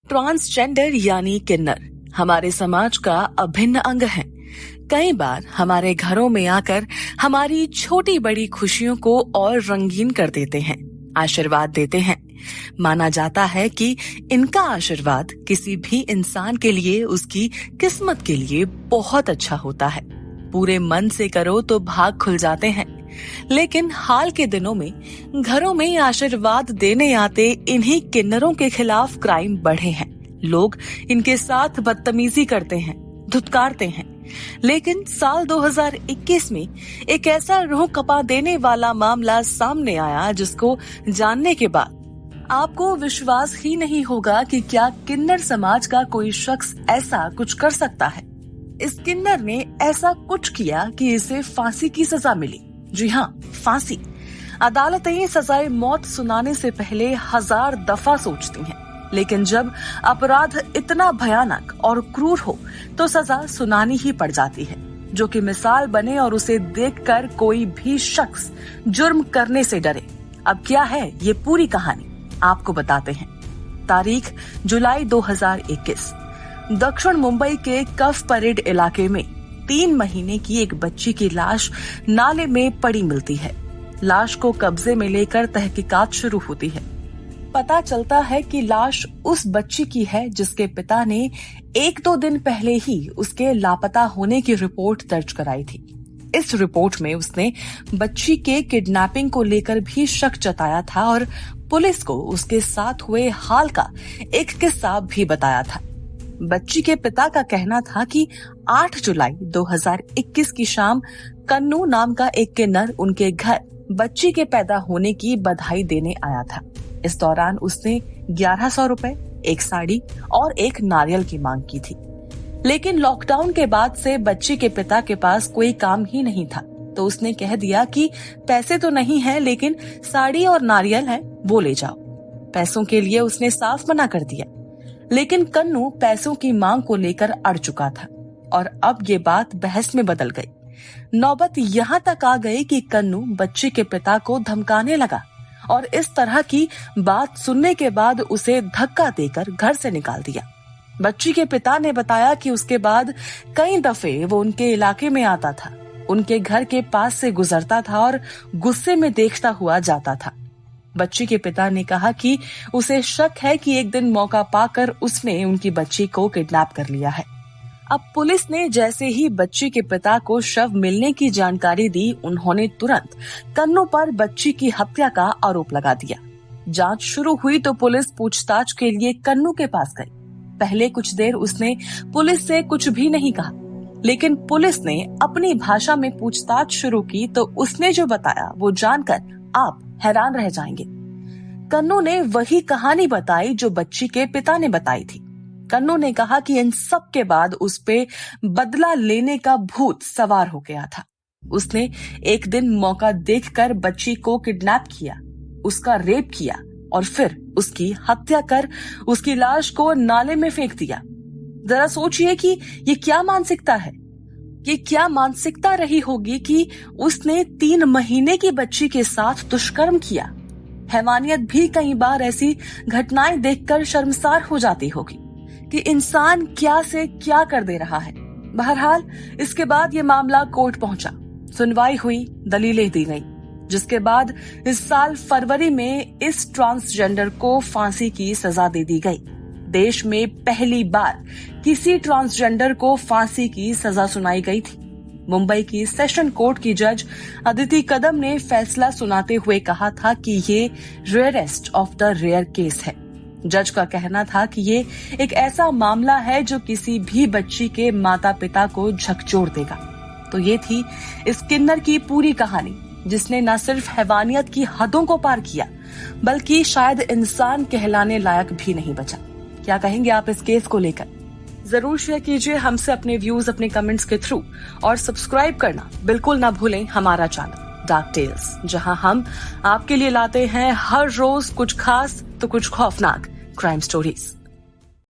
Transgender यानी किन्नर हमारे समाज का अभिन्न अंग है। कई बार हमारे घरों में आकर हमारी छोटी बड़ी खुशियों को और रंगीन कर देते हैं, आशीर्वाद देते हैं। माना जाता है कि इनका आशीर्वाद किसी भी इंसान के लिए उसकी किस्मत के लिए बहुत अच्छा होता है। पूरे मन से करो तो भाग खुल जाते हैं। लेकिन हाल के दिनों में घरों में आशीर्वाद देने आते इन्हीं किन्नरों के खिलाफ क्राइम बढ़े हैं। लोग इनके साथ बदतमीजी करते हैं, धुतकारते हैं। लेकिन साल 2021 में एक ऐसा रूह कपा देने वाला मामला सामने आया जिसको जानने के बाद आपको विश्वास ही नहीं होगा कि क्या किन्नर समाज का कोई शख्स ऐसा कुछ कर सकता है। इस किन्नर ने ऐसा कुछ किया कि इसे फांसी की सजा मिली। जी हाँ, फांसी। अदालतें सजाए मौत सुनाने से पहले 1000 दफा सोचती हैं, लेकिन जब अपराध इतना भयानक और क्रूर हो तो सजा सुनानी ही पड़ जाती है, जो कि मिसाल बने और उसे देखकर कोई भी शख्स जुर्म करने से डरे। अब क्या है ये पूरी कहानी, आपको बताते हैं। तारीख जुलाई 2021। दक्षिण मुंबई के कफ परेड इलाके में 3 महीने की एक बच्ची की लाश नाले में पड़ी मिलती है। लाश को कब्जे में लेकर तहकीकात शुरू होती है। पता चलता है कि लाश उस बच्ची की है जिसके पिता ने 1-2 दिन पहले ही उसके लापता होने की रिपोर्ट दर्ज कराई थी। इस रिपोर्ट में उसने बच्ची के किडनैपिंग को लेकर भी शक जताया था और पुलिस को उसके साथ हुए हाल का एक किस्सा भी बताया था। बच्ची के पिता का कहना था कि 8 जुलाई 2021 की शाम कन्नू नाम का एक किन्नर उनके घर बच्ची के पैदा होने की बधाई देने आया था। इस दौरान उसने 1100 रुपए, एक साड़ी और एक नारियल की मांग की थी। लेकिन लॉकडाउन के बाद से बच्ची के पिता के पास कोई काम ही नहीं था, तो उसने कह दिया कि पैसे तो नहीं है, लेकिन साड़ी और नारियल है, वो ले जाओ। पैसों के लिए उसने साफ मना कर दिया। लेकिन कन्नू पैसों की मांग को लेकर अड़ चुका था और अब ये बात बहस में बदल गई। नौबत यहाँ तक आ गई कि कन्नू बच्ची के पिता को धमकाने लगा और इस तरह की बात सुनने के बाद उसे धक्का देकर घर से निकाल दिया। बच्ची के पिता ने बताया कि उसके बाद कई दफे वो उनके इलाके में आता था, उनके घर के पास से गुजरता था और गुस्से में देखता हुआ जाता था। बच्ची के पिता ने कहा कि उसे शक है कि एक दिन मौका पाकर उसने उनकी बच्ची को किडनैप कर लिया है। अब पुलिस ने जैसे ही बच्ची के पिता को शव मिलने की जानकारी दी, उन्होंने तुरंत कन्नू पर बच्ची की हत्या का आरोप लगा दिया। जांच शुरू हुई तो पुलिस पूछताछ के लिए कन्नू के पास गई। पहले कुछ देर उसने पुलिस से कुछ भी नहीं कहा, लेकिन पुलिस ने अपनी भाषा में पूछताछ शुरू की तो उसने जो बताया वो जानकर आप हैरान रह जाएंगे। कन्नू ने वही कहानी बताई जो बच्ची के पिता ने बताई थी। कन्नू ने कहा कि इन सब के बाद उस पे बदला लेने का भूत सवार हो गया था। उसने एक दिन मौका देखकर बच्ची को किडनैप किया, उसका रेप किया और फिर उसकी हत्या कर उसकी लाश को नाले में फेंक दिया। जरा सोचिए कि ये क्या मानसिकता है। ये क्या मानसिकता रही होगी कि उसने 3 महीने की बच्ची के साथ दुष्कर्म किया। हैवानियत भी कई बार ऐसी घटनाएं देखकर शर्मसार हो जाती होगी कि इंसान क्या से क्या कर दे रहा है। बहरहाल इसके बाद ये मामला कोर्ट पहुंचा, सुनवाई हुई, दलीलें दी गई, जिसके बाद इस साल फरवरी में इस ट्रांसजेंडर को फांसी की सजा दे दी गई। देश में पहली बार किसी ट्रांसजेंडर को फांसी की सजा सुनाई गई थी। मुंबई की सेशन कोर्ट की जज अदिति कदम ने फैसला सुनाते हुए कहा था कि ये rarest of the rare case है। जज का कहना था कि ये एक ऐसा मामला है जो किसी भी बच्ची के माता पिता को झकझोर देगा। तो ये थी इस किन्नर की पूरी कहानी, जिसने न सिर्फ हैवानियत की हदों को पार किया, बल्कि शायद इंसान कहलाने लायक भी नहीं बचा। क्या कहेंगे आप इस केस को लेकर? जरूर शेयर कीजिए हमसे अपने व्यूज अपने कमेंट्स के थ्रू और सब्सक्राइब करना बिल्कुल ना भूलें हमारा चैनल डार्क टेल्स, जहां हम आपके लिए लाते हैं हर रोज कुछ खास तो कुछ खौफनाक क्राइम स्टोरीज।